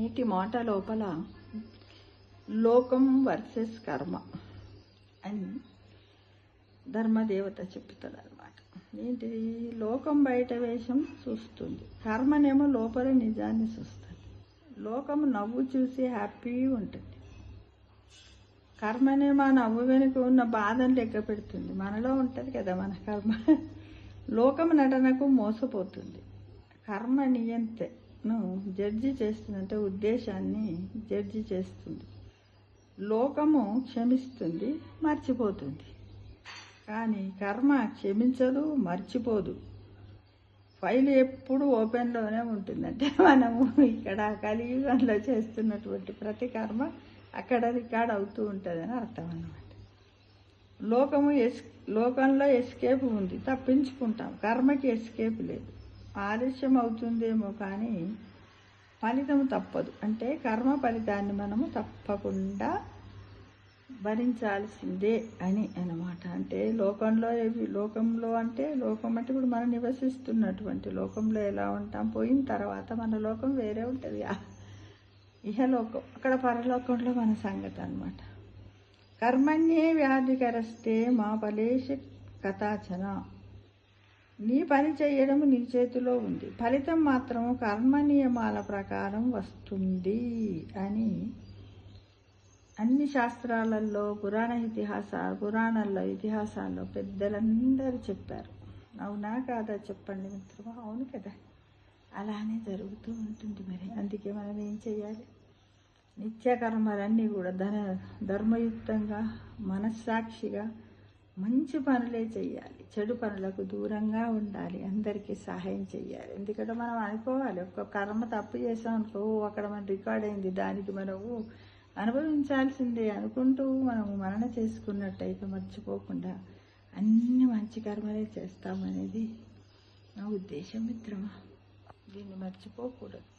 నేటి మాట లోపల లోకం వర్సెస్ కర్మ అని ధర్మదేవత చెప్తుంది అనమాట. ఏంటిది? లోకం బయట వేషం చూస్తుంది, కర్మనేమో లోపల నిజాన్ని చూస్తుంది. లోకం నవ్వు చూసి హ్యాపీ ఉంటుంది, కర్మనేమో ఆ నవ్వు వెనుక ఉన్న బాధను లెక్క పెడుతుంది. మనలో ఉంటుంది కదా మన కర్మ. లోకం నటనకు మోసపోతుంది, కర్మ నియంతను జడ్జి చేస్తుంది, అంటే ఉద్దేశాన్ని జడ్జి చేస్తుంది. లోకము క్షమిస్తుంది, మర్చిపోతుంది, కానీ కర్మ క్షమించదు, మర్చిపోదు. ఫైల్ ఎప్పుడు ఓపెన్లోనే ఉంటుంది. అంటే మనము ఇక్కడ కలియుగంలో చేస్తున్నటువంటి ప్రతి కర్మ అక్కడ రికార్డ్ అవుతూ ఉంటుందని అర్థం అన్నమాట. లోకంలో ఎస్కేప్ ఉంది, తప్పించుకుంటాం. కర్మకి ఎస్కేప్ లేదు. ఆలస్యం అవుతుందేమో కానీ ఫలితం తప్పదు. అంటే కర్మ ఫలితాన్ని మనము తప్పకుండా భరించాల్సిందే అని అన్నమాట. అంటే లోకంలో అంటే లోకం అంటే ఇప్పుడు మనం నివసిస్తున్నటువంటి లోకంలో ఎలా ఉంటాం, పోయిన తర్వాత మన లోకం వేరే ఉంటుంది. ఇహలోకం, అక్కడ పరలోకంలో మన సంగతి అన్నమాట. కర్మణ్యే వ్యాధికరస్తే మా ఫలేష కథాచన. నీ పని చేయడం నీ చేతిలో ఉంది, ఫలితం మాత్రం కర్మ నియమాల ప్రకారం వస్తుంది అని అన్ని శాస్త్రాలలో పురాణాల్లో ఇతిహాసాల్లో పెద్దలందరూ చెప్పారు. అవునా కాదా చెప్పండి మిత్రమా? అవును కదా. అలానే జరుగుతూ ఉంటుంది. మరి అందుకే మనం ఏం చేయాలి? నిత్యకర్మలన్నీ కూడా ధర్మయుక్తంగా మనస్సాక్షిగా మంచి పనులే చెయ్యాలి, చెడు పనులకు దూరంగా ఉండాలి, అందరికీ సహాయం చెయ్యాలి. ఎందుకంటే మనం అనుకోవాలి, ఒక్క కర్మ తప్పు చేసాం అనుకో, అక్కడ మన రికార్డ్ అయింది, దానికి మనము అనుభవించాల్సిందే అనుకుంటూ మనము మరణ చేసుకున్నట్టయితే మర్చిపోకుండా అన్ని మంచి కర్మలే చేస్తామనేది నా ఉద్దేశం మిత్రమా. దీన్ని మర్చిపోకూడదు.